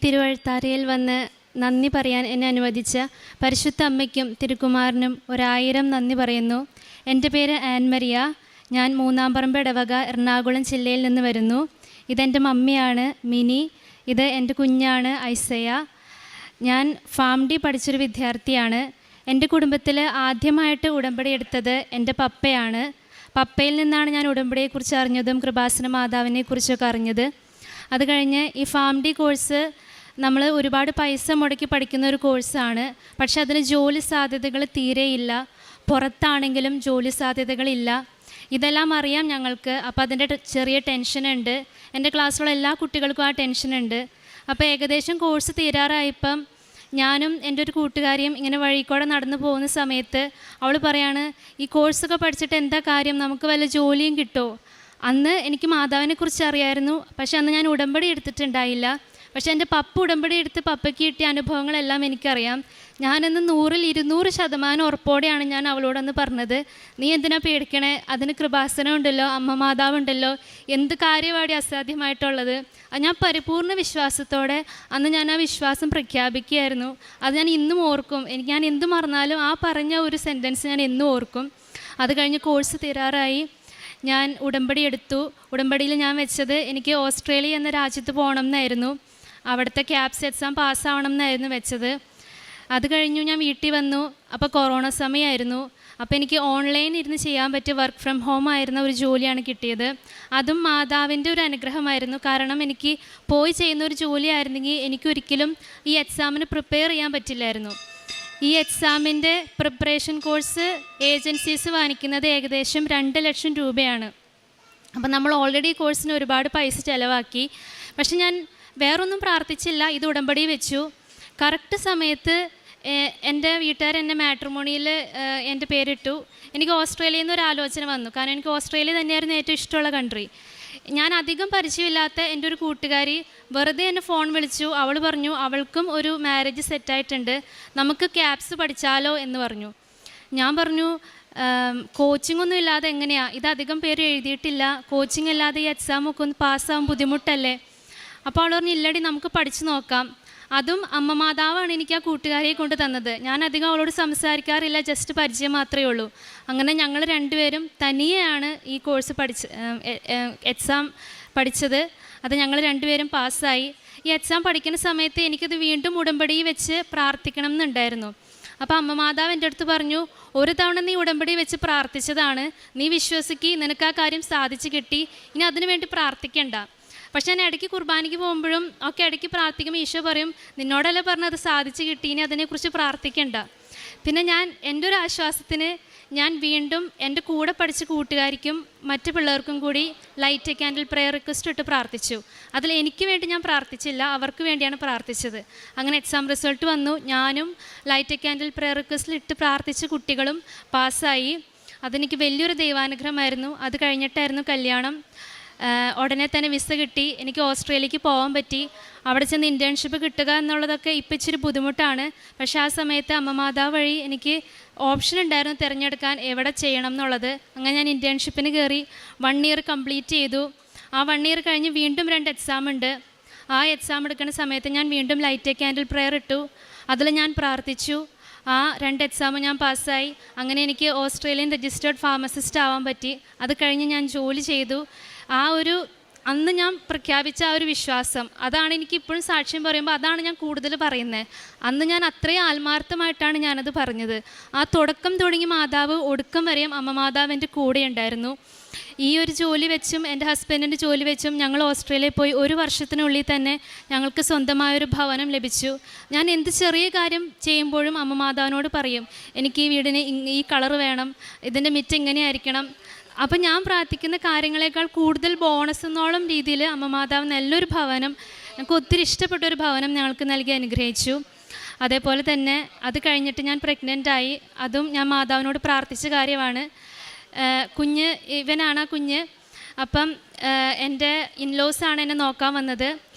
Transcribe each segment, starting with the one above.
തിരുവഴുത്താരയിൽ വന്ന് നന്ദി പറയാൻ എന്നെ അനുവദിച്ച പരിശുദ്ധ അമ്മയ്ക്കും തിരുക്കുമാരനും 1000 നന്ദി പറയുന്നു. എൻ്റെ പേര് ആൻമരിയ. ഞാൻ മൂന്നാംപറമ്പ് ഇടവക എറണാകുളം ജില്ലയിൽ നിന്ന് വരുന്നു. ഇതെൻ്റെ മമ്മിയാണ് മിനി. ഇത് എൻ്റെ കുഞ്ഞാണ് ഐസയ. ഞാൻ ഫാംഡി പഠിച്ചൊരു വിദ്യാർത്ഥിയാണ്. എൻ്റെ കുടുംബത്തിൽ ആദ്യമായിട്ട് ഉടമ്പടി എടുത്തത് എൻ്റെ പപ്പയാണ്. പപ്പയിൽ നിന്നാണ് ഞാൻ ഉടമ്പടിയെക്കുറിച്ച് അറിഞ്ഞതും കൃപാസന മാതാവിനെക്കുറിച്ചൊക്കെ അറിഞ്ഞത്. അത് കഴിഞ്ഞ് ഈ ഫാംഡി കോഴ്സ് നമ്മൾ ഒരുപാട് പൈസ മുടക്കി പഠിക്കുന്ന ഒരു കോഴ്സാണ്. പക്ഷെ അതിന് ജോലി സാധ്യതകൾ തീരെയില്ല. പുറത്താണെങ്കിലും ജോലി സാധ്യതകളില്ല. ഇതെല്ലാം അറിയാം ഞങ്ങൾക്ക്. അപ്പോൾ അതിൻ്റെ ചെറിയ ടെൻഷനുണ്ട്. എൻ്റെ ക്ലാസ്സിലുള്ള എല്ലാ കുട്ടികൾക്കും ആ ടെൻഷനുണ്ട്. അപ്പോൾ ഏകദേശം കോഴ്സ് തീരാറായപ്പം ഞാനും എൻ്റെ ഒരു കൂട്ടുകാരിയും ഇങ്ങനെ വഴിക്കൂടെ നടന്നു പോകുന്ന സമയത്ത് അവൾ പറയാണ്, ഈ കോഴ്സൊക്കെ പഠിച്ചിട്ട് എന്താ കാര്യം, നമുക്ക് വല്ല ജോലിയും കിട്ടുമോ? അന്ന് എനിക്ക് മാതാവിനെക്കുറിച്ച് അറിയായിരുന്നു. പക്ഷെ അന്ന് ഞാൻ ഉടമ്പടി എടുത്തിട്ടുണ്ടായില്ല. പക്ഷെ എൻ്റെ പപ്പ ഉടമ്പടി എടുത്ത് പപ്പയ്ക്ക് കിട്ടിയ അനുഭവങ്ങളെല്ലാം എനിക്കറിയാം. ഞാനന്ന് 100-ൽ 200% ഉറപ്പോടെയാണ് ഞാൻ അവളോടൊന്ന് പറഞ്ഞത്, നീ എന്തിനാ പേടിക്കണേ, അതിന് കൃപാസനം ഉണ്ടല്ലോ, അമ്മ മാതാവുണ്ടല്ലോ, എന്ത് കാര്യമാണ് അസാധ്യമായിട്ടുള്ളത്. അത് ഞാൻ പരിപൂർണ്ണ വിശ്വാസത്തോടെ അന്ന് ഞാൻ ആ വിശ്വാസം പ്രഖ്യാപിക്കുകയായിരുന്നു. അത് ഞാൻ ഇന്നും ഓർക്കും. ഞാൻ എന്ത് മറന്നാലും ആ പറഞ്ഞ ഒരു സെൻറ്റൻസ് ഞാൻ എന്നും ഓർക്കും. അത് കഴിഞ്ഞ് കോഴ്സ് തീരാറായി. ഞാൻ ഉടമ്പടി എടുത്തു. ഉടമ്പടിയിൽ ഞാൻ വെച്ചത് എനിക്ക് ഓസ്ട്രേലിയ എന്ന രാജ്യത്ത് പോകണം എന്നായിരുന്നു. അവിടുത്തെ ക്യാപ്സ് എക്സാം പാസ്സാവണം എന്നായിരുന്നു വെച്ചത്. അത് കഴിഞ്ഞു ഞാൻ വീട്ടിൽ വന്നു. അപ്പോൾ കൊറോണ സമയമായിരുന്നു. അപ്പോൾ എനിക്ക് ഓൺലൈൻ ഇരുന്ന് ചെയ്യാൻ പറ്റിയ വർക്ക് ഫ്രം ഹോം ആയിരുന്ന ഒരു ജോലിയാണ് കിട്ടിയത്. അതും മാതാവിൻ്റെ ഒരു അനുഗ്രഹമായിരുന്നു. കാരണം എനിക്ക് പോയി ചെയ്യുന്ന ഒരു ജോലി ആയിരുന്നെങ്കിൽ എനിക്കൊരിക്കലും ഈ എക്സാമിന് പ്രിപ്പയർ ചെയ്യാൻ പറ്റില്ലായിരുന്നു. ഈ എക്സാമിൻ്റെ പ്രിപ്പറേഷൻ കോഴ്സ് ഏജൻസീസ് വാങ്ങിക്കുന്നത് ഏകദേശം 2 ലക്ഷം രൂപയാണ്. അപ്പോൾ നമ്മൾ ഓൾറെഡി ഈ കോഴ്സിന് ഒരുപാട് പൈസ ചിലവാക്കി. പക്ഷെ ഞാൻ വേറൊന്നും പ്രാർത്ഥിച്ചില്ല. ഇത് ഉടമ്പടി വെച്ചു. കറക്റ്റ് സമയത്ത് എൻ്റെ വീട്ടുകാർ എന്നെ മാട്രിമോണിയിൽ എൻ്റെ പേരിട്ടു. എനിക്ക് ഓസ്ട്രേലിയയിൽ നിന്ന് ഒരു ആലോചന വന്നു. കാരണം എനിക്ക് ഓസ്ട്രേലിയ തന്നെയായിരുന്നു ഏറ്റവും ഇഷ്ടമുള്ള കൺട്രി. ഞാൻ അധികം പരിചയമില്ലാത്ത എൻ്റെ ഒരു കൂട്ടുകാരി വെറുതെ എന്നെ ഫോൺ വിളിച്ചു. അവൾ പറഞ്ഞു അവൾക്കും ഒരു മാരേജ് സെറ്റായിട്ടുണ്ട്, നമുക്ക് ക്യാപ്സ് പഠിച്ചാലോ എന്ന് പറഞ്ഞു. ഞാൻ പറഞ്ഞു കോച്ചിങ് ഒന്നും ഇല്ലാതെ എങ്ങനെയാണ്, ഇതധികം പേര് എഴുതിയിട്ടില്ല, കോച്ചിങ് ഇല്ലാതെ ഈ എക്സാമൊക്കെ ഒന്ന് പാസ്സാവാൻ ബുദ്ധിമുട്ടല്ലേ. അപ്പോൾ അവൾ പറഞ്ഞു ഇല്ലടി നമുക്ക് പഠിച്ചു നോക്കാം. അതും അമ്മ മാതാവാണ് എനിക്ക് ആ കൂട്ടുകാരിയെ കൊണ്ട് തന്നത്. ഞാൻ അധികം അവളോട് സംസാരിക്കാറില്ല, ജസ്റ്റ് പരിചയം മാത്രമേ ഉള്ളൂ. അങ്ങനെ ഞങ്ങൾ രണ്ടുപേരും തനിയെയാണ് ഈ കോഴ്സ് എക്സാം പഠിച്ചത്. അത് ഞങ്ങൾ രണ്ടുപേരും പാസ്സായി. ഈ എക്സാം പഠിക്കുന്ന സമയത്ത് എനിക്കത് വീണ്ടും ഉടമ്പടി വെച്ച് പ്രാർത്ഥിക്കണം എന്നുണ്ടായിരുന്നു. അപ്പോൾ അമ്മ മാതാവ് എൻ്റെ അടുത്ത് പറഞ്ഞു, ഒരു തവണ നീ ഉടമ്പടി വെച്ച് പ്രാർത്ഥിച്ചതാണ്, നീ വിശ്വസിക്ക്, നിനക്ക് ആ കാര്യം സാധിച്ചു കിട്ടി, ഇനി അതിനു വേണ്ടി പ്രാർത്ഥിക്കണ്ട. പക്ഷെ ഞാൻ ഇടയ്ക്ക് കുർബാനയ്ക്ക് പോകുമ്പോഴും ഒക്കെ ഇടയ്ക്ക് പ്രാർത്ഥിക്കുമ്പോൾ ഈശോ പറയും, നിന്നോടല്ലേ പറഞ്ഞത് സാധിച്ചു കിട്ടി, ഇനി അതിനെക്കുറിച്ച് പ്രാർത്ഥിക്കണ്ട. പിന്നെ ഞാൻ എൻ്റെ ഒരു ആശ്വാസത്തിന് ഞാൻ വീണ്ടും എൻ്റെ കൂടെ പഠിച്ച കൂട്ടുകാരിക്കും മറ്റു പിള്ളേർക്കും കൂടി light A candle prayer request ഇട്ട് പ്രാർത്ഥിച്ചു. അതിൽ എനിക്ക് വേണ്ടി ഞാൻ പ്രാർത്ഥിച്ചില്ല, അവർക്ക് വേണ്ടിയാണ് പ്രാർത്ഥിച്ചത്. അങ്ങനെ എക്സാം റിസൾട്ട് വന്നു. ഞാനും ലൈറ്റ് എ ക്യാൻഡിൽ പ്രെയർ റിക്വസ്റ്റിൽ ഇട്ട് പ്രാർത്ഥിച്ച കുട്ടികളും പാസ്സായി. അതെനിക്ക് വലിയൊരു ദൈവാനുഗ്രഹമായിരുന്നു. അത് കഴിഞ്ഞിട്ടായിരുന്നു കല്യാണം. ഉടനെ തന്നെ വിസ കിട്ടി. എനിക്ക് ഓസ്ട്രേലിയക്ക് പോകാൻ പറ്റി. അവിടെ ചെന്ന് ഇൻറ്റേൺഷിപ്പ് കിട്ടുക എന്നുള്ളതൊക്കെ ഇപ്പം ഇച്ചിരി ബുദ്ധിമുട്ടാണ്. പക്ഷേ ആ സമയത്ത് അമ്മ മാതാവ് വഴി എനിക്ക് ഓപ്ഷൻ ഉണ്ടായിരുന്നു തിരഞ്ഞെടുക്കാൻ എവിടെ ചെയ്യണം എന്നുള്ളത്. അങ്ങനെ ഞാൻ ഇൻറ്റേൺഷിപ്പിന് കയറി 1 ഇയർ കംപ്ലീറ്റ് ചെയ്തു. ആ 1 ഇയർ കഴിഞ്ഞ് വീണ്ടും 2 എക്സാം ഉണ്ട്. ആ എക്സാം എടുക്കുന്ന സമയത്ത് ഞാൻ വീണ്ടും ലൈറ്റ് എ ക്യാൻഡിൽ പ്രെയർ ഇട്ടു. അതിൽ ഞാൻ പ്രാർത്ഥിച്ചു. ആ 2 എക്സാമും ഞാൻ പാസ്സായി. അങ്ങനെ എനിക്ക് ഓസ്ട്രേലിയൻ രജിസ്റ്റേർഡ് ഫാർമസിസ്റ്റ് ആവാൻ പറ്റി. അത് കഴിഞ്ഞ് ഞാൻ ജോലി ചെയ്തു. ആ ഒരു അന്ന് ഞാൻ പ്രഖ്യാപിച്ച ആ ഒരു വിശ്വാസം, അതാണ് എനിക്കിപ്പോഴും സാക്ഷ്യം പറയുമ്പോൾ അതാണ് ഞാൻ കൂടുതൽ പറയുന്നത്. അന്ന് ഞാൻ അത്രയും ആത്മാർത്ഥമായിട്ടാണ് ഞാനത് പറഞ്ഞത്. ആ തുടക്കം തുടങ്ങി മാതാവ് ഒടുക്കം വരെയും അമ്മ മാതാവ് എൻ്റെ കൂടെ ഉണ്ടായിരുന്നു. ഈ ഒരു ജോലി വെച്ചും എൻ്റെ ഹസ്ബൻഡിൻ്റെ ജോലി വെച്ചും ഞങ്ങൾ ഓസ്ട്രേലിയയിൽ പോയി 1 വർഷത്തിനുള്ളിൽ തന്നെ ഞങ്ങൾക്ക് സ്വന്തമായൊരു ഭവനം ലഭിച്ചു. ഞാൻ എന്ത് ചെറിയ കാര്യം ചെയ്യുമ്പോഴും അമ്മ മാതാവിനോട് പറയും, എനിക്ക് ഈ വീടിന് ഈ കളറ് വേണം, ഇതിൻ്റെ മിറ്റ് ഇങ്ങനെയായിരിക്കണം. അപ്പം ഞാൻ പ്രാർത്ഥിക്കുന്ന കാര്യങ്ങളെക്കാൾ കൂടുതൽ ബോണസ് എന്നോളം രീതിയിൽ അമ്മ മാതാവ് നല്ലൊരു ഭവനം, ഞങ്ങൾക്ക് ഒത്തിരി ഇഷ്ടപ്പെട്ടൊരു ഭവനം ഞങ്ങൾക്ക് നൽകി അനുഗ്രഹിച്ചു. അതേപോലെ തന്നെ അത് കഴിഞ്ഞിട്ട് ഞാൻ പ്രഗ്നൻ്റായി. അതും ഞാൻ മാതാവിനോട് പ്രാർത്ഥിച്ച കാര്യമാണ്. കുഞ്ഞ് ഇവനാണ് ആ കുഞ്ഞ്. അപ്പം എൻ്റെ ഇൻലോസാണ് എന്നെ നോക്കാൻ വന്നത്.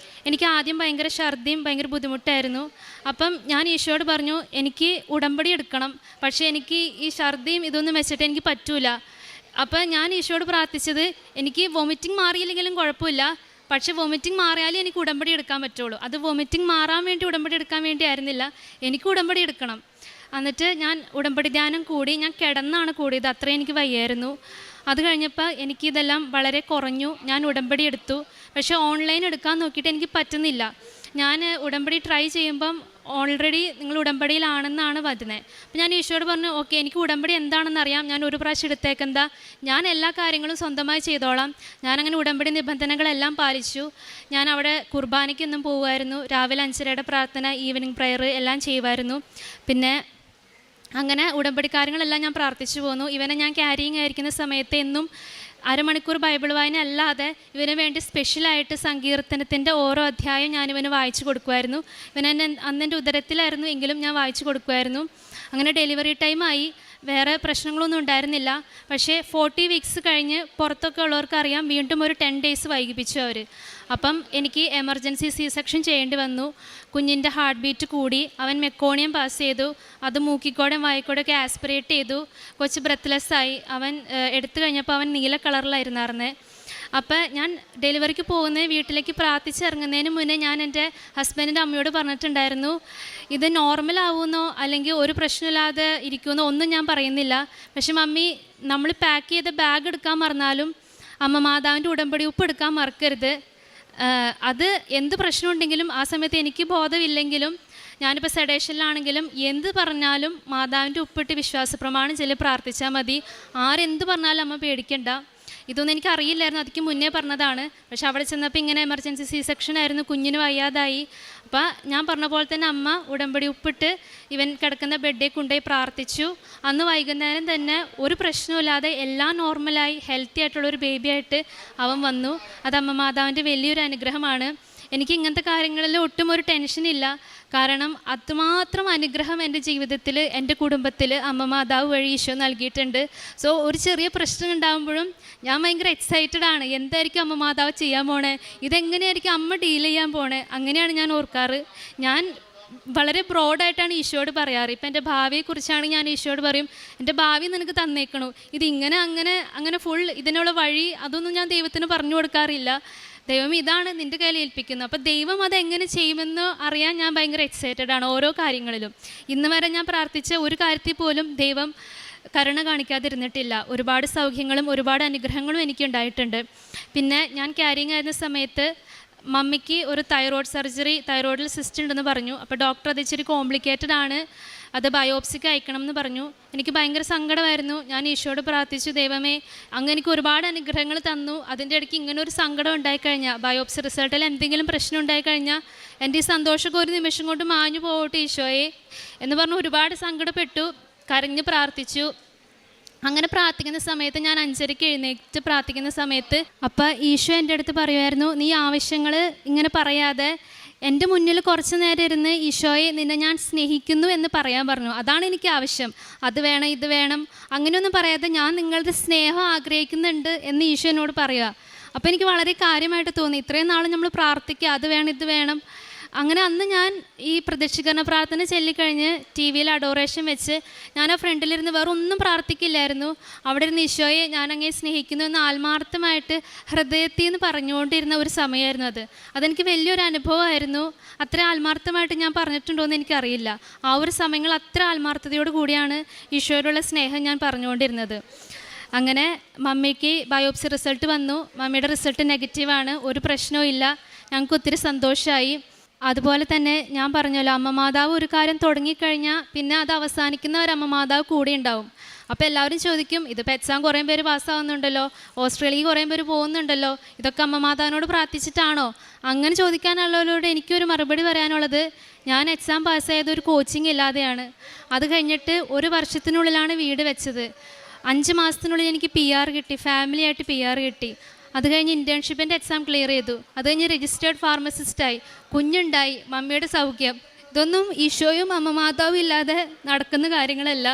എനിക്ക് ആദ്യം ഭയങ്കര ഛർദിയും ഭയങ്കര ബുദ്ധിമുട്ടായിരുന്നു. അപ്പം ഞാൻ ഈശോയോട് പറഞ്ഞു, എനിക്ക് ഉടമ്പടി എടുക്കണം, പക്ഷേ എനിക്ക് ഈ ഛർദിയും ഇതൊന്നും വെച്ചിട്ട് എനിക്ക് പറ്റൂല. അപ്പം ഞാൻ ഈശോയോട് പ്രാർത്ഥിച്ചത്, എനിക്ക് വൊമിറ്റിംഗ് മാറിയില്ലെങ്കിലും കുഴപ്പമില്ല, പക്ഷേ വൊമിറ്റിംഗ് മാറിയാലേ എനിക്ക് ഉടമ്പടി എടുക്കാൻ പറ്റുള്ളൂ. അത് വൊമിറ്റിംഗ് മാറാൻ വേണ്ടി ഉടമ്പടി എടുക്കാൻ വേണ്ടി ആയിരുന്നില്ല, എനിക്ക് ഉടമ്പടി എടുക്കണം. എന്നിട്ട് ഞാൻ ഉടമ്പടി ധ്യാനം കൂടി. ഞാൻ കിടന്നാണ് കൂടിയത്, അത്രയും എനിക്ക് വയ്യായിരുന്നു. അത് കഴിഞ്ഞപ്പോൾ എനിക്കിതെല്ലാം വളരെ കുറഞ്ഞു. ഞാൻ ഉടമ്പടി എടുത്തു. പക്ഷേ ഓൺലൈൻ എടുക്കാൻ നോക്കിയിട്ട് എനിക്ക് പറ്റുന്നില്ല. ഞാൻ ഉടമ്പടി ട്രൈ ചെയ്യുമ്പം ഓൾറെഡി നിങ്ങൾ ഉടമ്പടിയിലാണെന്നാണ് വരുന്നത്. അപ്പം ഞാൻ ഈശോയോട് പറഞ്ഞു, ഓക്കെ, എനിക്ക് ഉടമ്പടി എന്താണെന്ന് അറിയാം, ഞാൻ ഒരു പ്രാവശ്യം എടുത്തേക്കെന്താ, ഞാൻ എല്ലാ കാര്യങ്ങളും സ്വന്തമായി ചെയ്തോളാം. ഞാനങ്ങനെ ഉടമ്പടി നിബന്ധനകളെല്ലാം പാലിച്ചു. ഞാൻ അവിടെ കുർബാനയ്ക്കൊന്നും പോകുമായിരുന്നു. രാവിലെ 5:30 പ്രാർത്ഥന, ഈവനിങ് പ്രയർ എല്ലാം ചെയ്യുമായിരുന്നു. പിന്നെ അങ്ങനെ ഉടമ്പടി കാര്യങ്ങളെല്ലാം ഞാൻ പ്രാർത്ഥിച്ചു പോന്നു. ഇവനെ ഞാൻ ക്യാരിയിങ് ആയിരിക്കുന്ന സമയത്ത് എന്നും അരമണിക്കൂർ ബൈബിൾ വായന അല്ലാതെ ഇവന് വേണ്ടി സ്പെഷ്യലായിട്ട് സങ്കീർത്തനത്തിൻ്റെ ഓരോ അധ്യായം ഞാനിവന് വായിച്ചു കൊടുക്കുമായിരുന്നു. ഇവനെന്നെ അന്നെൻ്റെ ഉദരത്തിലായിരുന്നു എങ്കിലും ഞാൻ വായിച്ചു കൊടുക്കുമായിരുന്നു. അങ്ങനെ ഡെലിവറി ടൈമായി. വേറെ പ്രശ്നങ്ങളൊന്നും ഉണ്ടായിരുന്നില്ല. പക്ഷേ 40 വീക്സ് കഴിഞ്ഞ് പുറത്തൊക്കെ ഉള്ളവർക്കറിയാം, വീണ്ടും ഒരു 10 ഡേയ്സ് വൈകിപ്പിച്ചു അവർ. അപ്പം എനിക്ക് എമർജൻസി C-സെക്ഷൻ ചെയ്യേണ്ടി വന്നു. കുഞ്ഞിൻ്റെ ഹാർട്ട് ബീറ്റ് കൂടി. അവൻ മെക്കോണിയം പാസ് ചെയ്തു. അത് മൂക്കിക്കോടെ വായിക്കോടെ ഒക്കെ ആസ്പിറേറ്റ് ചെയ്തു. കൊച്ച് ബ്രെത്ത്ലെസ്സായി. അവൻ എടുത്തു കഴിഞ്ഞപ്പോൾ അവൻ നീല കളറിലായിരുന്നായിരുന്നേ. അപ്പോൾ ഞാൻ ഡെലിവറിക്ക് പോകുന്ന വീട്ടിലേക്ക് പ്രാർത്ഥിച്ചിറങ്ങുന്നതിന് മുന്നേ ഞാൻ എൻ്റെ ഹസ്ബൻഡിൻ്റെ അമ്മയോട് പറഞ്ഞിട്ടുണ്ടായിരുന്നു, ഇത് നോർമലാവുമെന്നോ അല്ലെങ്കിൽ ഒരു പ്രശ്നമില്ലാതെ ഇരിക്കുമെന്നോ ഒന്നും ഞാൻ പറയുന്നില്ല. പക്ഷെ മമ്മി, നമ്മൾ പാക്ക് ചെയ്ത ബാഗ് എടുക്കാൻ മറന്നാലും അമ്മ മാതാവിൻ്റെ ഉടമ്പടി ഉപ്പ് എടുക്കാൻ മറക്കരുത്. അത് എന്ത് പ്രശ്നമുണ്ടെങ്കിലും ആ സമയത്ത് എനിക്ക് ബോധമില്ലെങ്കിലും ഞാനിപ്പോൾ സെഡേഷനിലാണെങ്കിലും എന്ത് പറഞ്ഞാലും മാതാവിൻ്റെ ഉപ്പിട്ട് വിശ്വാസ പ്രമാണം ചൊല്ലി പ്രാർത്ഥിച്ചാൽ മതി. ആരെന്ത് പറഞ്ഞാലും അമ്മ പേടിക്കണ്ട. ഇതൊന്നും എനിക്ക് അറിയില്ലായിരുന്നു, അതിക്ക് മുന്നേ പറഞ്ഞതാണ്. പക്ഷെ അവിടെ ചെന്നപ്പോൾ ഇങ്ങനെ എമർജൻസി C-സെക്ഷൻ ആയിരുന്നു, കുഞ്ഞിന് വയ്യാതായി. അപ്പോൾ ഞാൻ പറഞ്ഞ പോലെ തന്നെ അമ്മ ഉടമ്പടി ഉപ്പിട്ട് ഇവൻ കിടക്കുന്ന ബെഡിൽ കൊണ്ടുപോയി പ്രാർത്ഥിച്ചു. അന്ന് വൈകുന്നേരം തന്നെ ഒരു പ്രശ്നമില്ലാതെ എല്ലാം നോർമലായി ഹെൽത്തി ആയിട്ടുള്ളൊരു ബേബിയായിട്ട് അവൻ വന്നു. അത് അമ്മ മാതാവിൻ്റെ വലിയൊരു അനുഗ്രഹമാണ്. എനിക്ക് ഇങ്ങനത്തെ കാര്യങ്ങളിൽ ഒട്ടും ഒരു ടെൻഷനില്ല. കാരണം അതുമാത്രം അനുഗ്രഹം എൻ്റെ ജീവിതത്തിൽ, എൻ്റെ കുടുംബത്തിൽ അമ്മ മാതാവ് വഴി ഈശോ നൽകിയിട്ടുണ്ട്. സോ ഒരു ചെറിയ പ്രശ്നം ഉണ്ടാകുമ്പോഴും ഞാൻ ഭയങ്കര എക്സൈറ്റഡ് ആണ്. എന്തായിരിക്കും അമ്മ മാതാവ് ചെയ്യാൻ പോണേ, ഇതെങ്ങനെയായിരിക്കും അമ്മ ഡീൽ ചെയ്യാൻ പോണേ, അങ്ങനെയാണ് ഞാൻ ഓർക്കാറ്. ഞാൻ വളരെ ബ്രോഡായിട്ടാണ് ഈശോയോട് പറയാറ്. ഇപ്പം എൻ്റെ ഭാവിയെക്കുറിച്ചാണെങ്കിൽ ഞാൻ ഈശോയോട് പറയും, എൻ്റെ ഭാവി നിനക്ക് തന്നേക്കണു, ഇതിങ്ങനെ അങ്ങനെ ഫുൾ ഇതിനുള്ള വഴി അതൊന്നും ഞാൻ ദൈവത്തിന് പറഞ്ഞു കൊടുക്കാറില്ല. ദൈവം ഇതാണ് നിൻ്റെ കയ്യിൽ ഏൽപ്പിക്കുന്നത്. അപ്പോൾ ദൈവം അതെങ്ങനെ ചെയ്യുമെന്ന് അറിയാൻ ഞാൻ ഭയങ്കര എക്സൈറ്റഡ് ആണ് ഓരോ കാര്യങ്ങളിലും. ഇന്ന് വരെ ഞാൻ പ്രാർത്ഥിച്ച ഒരു കാര്യത്തിൽ പോലും ദൈവം കരുണ കാണിക്കാതിരുന്നിട്ടില്ല. ഒരുപാട് സൗഖ്യങ്ങളും ഒരുപാട് അനുഗ്രഹങ്ങളും എനിക്കുണ്ടായിട്ടുണ്ട്. പിന്നെ ഞാൻ ക്യാരിങ് ആയിരുന്ന സമയത്ത് മമ്മിക്ക് ഒരു തൈറോയ്ഡ് സർജറി, തൈറോയ്ഡിൽ സിസ്റ്റ് ഉണ്ടെന്ന് പറഞ്ഞു. അപ്പോൾ ഡോക്ടർ അത് ഇച്ചിരി കോംപ്ലിക്കേറ്റഡ് ആണ്, അത് ബയോപ്സിക്ക് അയക്കണം എന്ന് പറഞ്ഞു. എനിക്ക് ഭയങ്കര സങ്കടമായിരുന്നു. ഞാൻ ഈശോയോട് പ്രാർത്ഥിച്ചു, ദൈവമേ അങ്ങ് എനിക്ക് ഒരുപാട് അനുഗ്രഹങ്ങൾ തന്നു, അതിൻ്റെ ഇടയ്ക്ക് ഇങ്ങനെ ഒരു സങ്കടം ഉണ്ടായിക്കഴിഞ്ഞാൽ, ബയോപ്സി റിസൾട്ടിൽ എന്തെങ്കിലും പ്രശ്നം ഉണ്ടായിക്കഴിഞ്ഞാൽ എൻ്റെ ഈ സന്തോഷമൊക്കെ ഒരു നിമിഷം കൊണ്ട് മാഞ്ഞു പോകട്ടെ ഈശോയെ എന്ന് പറഞ്ഞ് ഒരുപാട് സങ്കടപ്പെട്ടു, കരഞ്ഞ് പ്രാർത്ഥിച്ചു. അങ്ങനെ പ്രാർത്ഥിക്കുന്ന സമയത്ത് ഞാൻ 5:30 എഴുന്നേറ്റ് പ്രാർത്ഥിക്കുന്ന സമയത്ത് അപ്പം ഈശോ എൻ്റെ അടുത്ത് പറയുമായിരുന്നു, നീ ആവശ്യങ്ങൾ ഇങ്ങനെ പറയാതെ എൻ്റെ മുന്നിൽ കുറച്ച് നേരം ഇരുന്ന് ഈശോയെ നിന്നെ ഞാൻ സ്നേഹിക്കുന്നു എന്ന് പറയാൻ പറഞ്ഞു. അതാണ് എനിക്ക് ആവശ്യം. അത് വേണം ഇത് വേണം അങ്ങനെയൊന്നും പറയാതെ ഞാൻ നിങ്ങളുടെ സ്നേഹം ആഗ്രഹിക്കുന്നുണ്ട് എന്ന് ഈശോ എന്നോട് പറയുക. അപ്പോൾ എനിക്ക് വളരെ കാര്യമായിട്ട് തോന്നി. ഇത്രയും നാൾ നമ്മൾ പ്രാർത്ഥിക്കുക, അത് വേണം ഇത് വേണം. അങ്ങനെ അന്ന് ഞാൻ ഈ പ്രദക്ഷികരണ പ്രാർത്ഥന ചൊല്ലിക്കഴിഞ്ഞ് TV-യിൽ അഡോറേഷൻ വെച്ച് ഞാൻ ആ ഫ്രണ്ടിലിരുന്ന് വേറെ ഒന്നും പ്രാർത്ഥിക്കില്ലായിരുന്നു. അവിടെ ഇരുന്ന് ഈശോയെ ഞാനങ്ങനെ സ്നേഹിക്കുന്നു എന്ന് ആത്മാർത്ഥമായിട്ട് ഹൃദയത്തിൽ നിന്ന് പറഞ്ഞുകൊണ്ടിരുന്ന ഒരു സമയമായിരുന്നു അത്. അതെനിക്ക് വലിയൊരു അനുഭവമായിരുന്നു. അത്ര ആത്മാർത്ഥമായിട്ട് ഞാൻ പറഞ്ഞിട്ടുണ്ടോ എന്ന് എനിക്കറിയില്ല. ആ ഒരു സമയങ്ങൾ അത്ര ആത്മാർത്ഥതയോട് കൂടിയാണ് ഈശോയോടുള്ള സ്നേഹം ഞാൻ പറഞ്ഞുകൊണ്ടിരുന്നത്. അങ്ങനെ മമ്മിക്ക് ബയോപ്സി റിസൾട്ട് വന്നു. മമ്മിയുടെ റിസൾട്ട് നെഗറ്റീവാണ്, ഒരു പ്രശ്നവും ഇല്ല. ഞങ്ങൾക്ക് ഒത്തിരി സന്തോഷമായി. അതുപോലെ തന്നെ ഞാൻ പറഞ്ഞല്ലോ, അമ്മ മാതാവ് ഒരു കാര്യം തുടങ്ങിക്കഴിഞ്ഞാൽ പിന്നെ അത് അവസാനിക്കുന്ന ഒരു അമ്മ മാതാവ് കൂടെ ഉണ്ടാവും. അപ്പോൾ എല്ലാവരും ചോദിക്കും, ഇതിപ്പോൾ എക്സാം കുറേ പേര് പാസ്സാവുന്നുണ്ടല്ലോ, ഓസ്ട്രേലിയയിൽ കുറേ പേര് പോകുന്നുണ്ടല്ലോ, ഇതൊക്കെ അമ്മ മാതാവിനോട് പ്രാർത്ഥിച്ചിട്ടാണോ? അങ്ങനെ ചോദിക്കാനുള്ളവരോട് എനിക്കൊരു മറുപടി പറയാനുള്ളത്, ഞാൻ എക്സാം പാസ്സായത് ഒരു കോച്ചിങ് ഇല്ലാതെയാണ്. അത് കഴിഞ്ഞിട്ട് 1 വർഷത്തിനുള്ളിലാണ് വീട് വെച്ചത്. 5 മാസത്തിനുള്ളിൽ എനിക്ക് PR കിട്ടി, ഫാമിലി ആയിട്ട് PR കിട്ടി. അത് കഴിഞ്ഞ് ഇൻറ്റേൺഷിപ്പിൻ്റെ എക്സാം ക്ലിയർ ചെയ്തു. അത് കഴിഞ്ഞ് രജിസ്റ്റേർഡ് ഫാർമസിസ്റ്റായി, കുഞ്ഞുണ്ടായി, മമ്മിയുടെ സൗഖ്യം. ഇതൊന്നും ഈശോയും അമ്മ മാതാവും ഇല്ലാതെ നടക്കുന്ന കാര്യങ്ങളല്ല.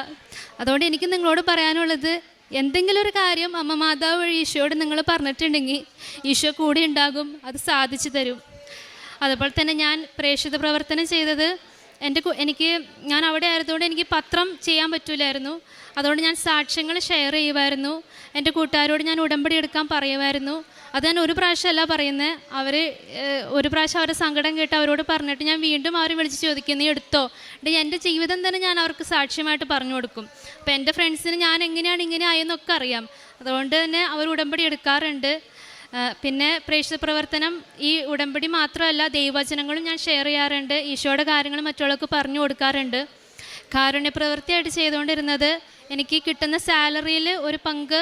അതുകൊണ്ട് എനിക്ക് നിങ്ങളോട് പറയാനുള്ളത്, എന്തെങ്കിലും ഒരു കാര്യം അമ്മ മാതാവ് വഴി ഈശോയോട് നിങ്ങൾ പറഞ്ഞിട്ടുണ്ടെങ്കിൽ ഈശോ കൂടെ ഉണ്ടാകും, അത് സാധിച്ചു തരും. അതുപോലെ തന്നെ ഞാൻ പ്രേക്ഷിത പ്രവർത്തനം ചെയ്തത് ഞാൻ അവിടെ ആയതുകൊണ്ട് എനിക്ക് പത്രം ചെയ്യാൻ പറ്റില്ലായിരുന്നു. അതുകൊണ്ട് ഞാൻ സാക്ഷ്യങ്ങൾ ഷെയർ ചെയ്യുമായിരുന്നു. എൻ്റെ കൂട്ടുകാരോട് ഞാൻ ഉടമ്പടി എടുക്കാൻ പറയുമായിരുന്നു. അത് ഞാൻ ഒരു പ്രാവശ്യമല്ല പറയുന്നത്. അവർ ഒരു പ്രാവശ്യം അവരുടെ സങ്കടം കേട്ട് അവരോട് പറഞ്ഞിട്ട് ഞാൻ വീണ്ടും അവരെ വിളിച്ച് ചോദിക്കും, നീ എടുത്തോ? എൻ്റെ ജീവിതം തന്നെ ഞാൻ അവർക്ക് സാക്ഷ്യമായിട്ട് പറഞ്ഞു കൊടുക്കും. അപ്പോൾ എൻ്റെ ഫ്രണ്ട്സിന് ഞാൻ എങ്ങനെയാണ് ഇങ്ങനെ ആയെന്നൊക്കെ അറിയാം. അതുകൊണ്ട് തന്നെ അവർ ഉടമ്പടി എടുക്കാറുണ്ട്. പിന്നെ പ്രേക്ഷിത പ്രവർത്തനം ഈ ഉടമ്പടി മാത്രമല്ല, ദൈവവചനങ്ങളും ഞാൻ ഷെയർ ചെയ്യാറുണ്ട്. ഈശോയുടെ കാര്യങ്ങൾ മറ്റുള്ളവർക്ക് പറഞ്ഞു കൊടുക്കാറുണ്ട്. കാരുണ്യ പ്രവൃത്തിയായിട്ട് ചെയ്തുകൊണ്ടിരുന്നത് എനിക്ക് കിട്ടുന്ന സാലറിയിൽ ഒരു പങ്ക്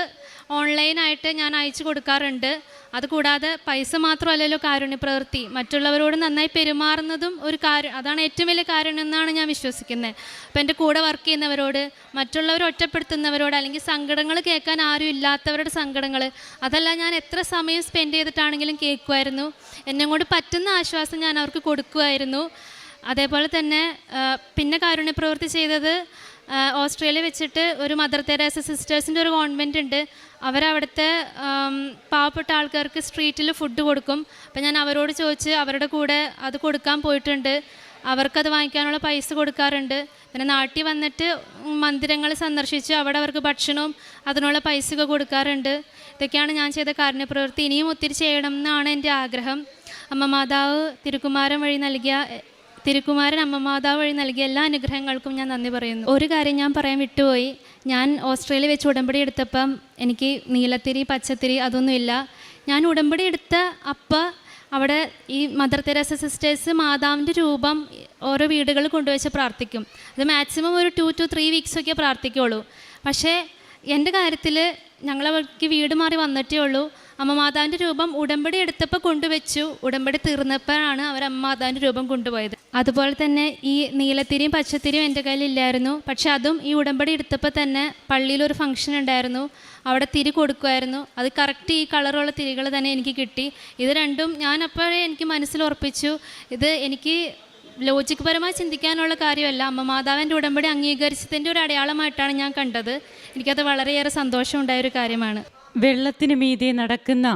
ഓൺലൈനായിട്ട് ഞാൻ അയച്ചു കൊടുക്കാറുണ്ട്. അതുകൂടാതെ പൈസ മാത്രമല്ലല്ലോ കാരുണ്യ പ്രവൃത്തി, മറ്റുള്ളവരോട് നന്നായി പെരുമാറുന്നതും ഒരു അതാണ് ഏറ്റവും വലിയ കാര്യം എന്നാണ് ഞാൻ വിശ്വസിക്കുന്നത്. അപ്പോൾ എൻ്റെ കൂടെ വർക്ക് ചെയ്യുന്നവരോട്, മറ്റുള്ളവർ ഒറ്റപ്പെടുത്തുന്നവരോട്, അല്ലെങ്കിൽ സങ്കടങ്ങൾ കേൾക്കാൻ ആരും ഇല്ലാത്തവരുടെ സങ്കടങ്ങൾ, അതെല്ലാം ഞാൻ എത്ര സമയം സ്പെൻഡ് ചെയ്തിട്ടാണെങ്കിലും കേൾക്കുമായിരുന്നു. എന്നെ കൊണ്ട് പറ്റുന്ന ആശ്വാസം ഞാൻ അവർക്ക് കൊടുക്കുമായിരുന്നു. അതേപോലെ തന്നെ പിന്നെ കാരുണ്യ പ്രവൃത്തി ചെയ്തത് ഓസ്ട്രേലിയ വെച്ചിട്ട് ഒരു മദർ തെരേസ സിസ്റ്റേഴ്സിൻ്റെ ഒരു കോൺവെൻ്റ് ഉണ്ട്. അവരവിടുത്തെ പാവപ്പെട്ട ആൾക്കാർക്ക് സ്ട്രീറ്റിൽ ഫുഡ് കൊടുക്കും. അപ്പം ഞാൻ അവരോട് ചോദിച്ച് അവരുടെ കൂടെ അത് കൊടുക്കാൻ പോയിട്ടുണ്ട്. അവർക്കത് വാങ്ങിക്കാനുള്ള പൈസ കൊടുക്കാറുണ്ട്. പിന്നെ നാട്ടിൽ വന്നിട്ട് മന്ദിരങ്ങൾ സന്ദർശിച്ച് അവിടെ അവർക്ക് ഭക്ഷണവും അതിനുള്ള പൈസയൊക്കെ കൊടുക്കാറുണ്ട്. ഇതൊക്കെയാണ് ഞാൻ ചെയ്ത കാരുണ്യ പ്രവൃത്തി. ഇനിയും ഒത്തിരി ചെയ്യണം എന്നാണ് എൻ്റെ ആഗ്രഹം. അമ്മ മാതാവ് തിരുക്കുമാരൻ അമ്മ മാതാവ് വഴി നൽകിയ എല്ലാ അനുഗ്രഹങ്ങൾക്കും ഞാൻ നന്ദി പറയുന്നു. ഒരു കാര്യം ഞാൻ പറയാൻ വിട്ടുപോയി. ഞാൻ ഓസ്ട്രേലിയ വെച്ച് ഉടമ്പടി എടുത്തപ്പം എനിക്ക് നീലത്തിരി, പച്ചത്തിരി അതൊന്നുമില്ല. ഞാൻ ഉടമ്പടി എടുത്ത അപ്പം അവിടെ ഈ മദർ തെരേസ സിസ്റ്റേഴ്സ് മാതാവിൻ്റെ രൂപം ഓരോ വീടുകളിൽ കൊണ്ടുവച്ച് പ്രാർത്ഥിക്കും. അത് മാക്സിമം ഒരു 2 to 3 വീക്സൊക്കെ പ്രാർത്ഥിക്കുകയുള്ളൂ. പക്ഷേ എൻ്റെ കാര്യത്തിൽ ഞങ്ങളവർക്ക് വീട് മാറി വന്നിട്ടേ ഉള്ളൂ. അമ്മ മാതാവിൻ്റെ രൂപം ഉടമ്പടി എടുത്തപ്പോൾ കൊണ്ടുവച്ചു. ഉടമ്പടി തീർന്നപ്പോഴാണ് അവർ അമ്മ മാതാവിൻ്റെ രൂപം കൊണ്ടുപോയത്. അതുപോലെ തന്നെ ഈ നീലത്തിരിയും പച്ചത്തിരിയും എൻ്റെ കയ്യിലില്ലായിരുന്നു. പക്ഷെ അതും ഈ ഉടമ്പടി എടുത്തപ്പോൾ തന്നെ പള്ളിയിലൊരു ഫംഗ്ഷൻ ഉണ്ടായിരുന്നു. അവിടെ തിരി കൊടുക്കുമായിരുന്നു. അത് കറക്റ്റ് ഈ കളറുള്ള തിരികൾ തന്നെ എനിക്ക് കിട്ടി. ഇത് രണ്ടും ഞാൻ അപ്പോഴേ എനിക്ക് മനസ്സിൽ ഉറപ്പിച്ചു, ഇത് എനിക്ക് ലോജിക് പരമായി ചിന്തിക്കാനുള്ള കാര്യമല്ല, അമ്മ മാതാവിൻ്റെ ഉടമ്പടി അംഗീകരിച്ചതിൻ്റെ ഒരു അടയാളമായിട്ടാണ് ഞാൻ കണ്ടത്. എനിക്കത് വളരെയേറെ സന്തോഷമുണ്ടായൊരു കാര്യമാണ്. വെള്ളത്തിന് മീതെ നടക്കുന്ന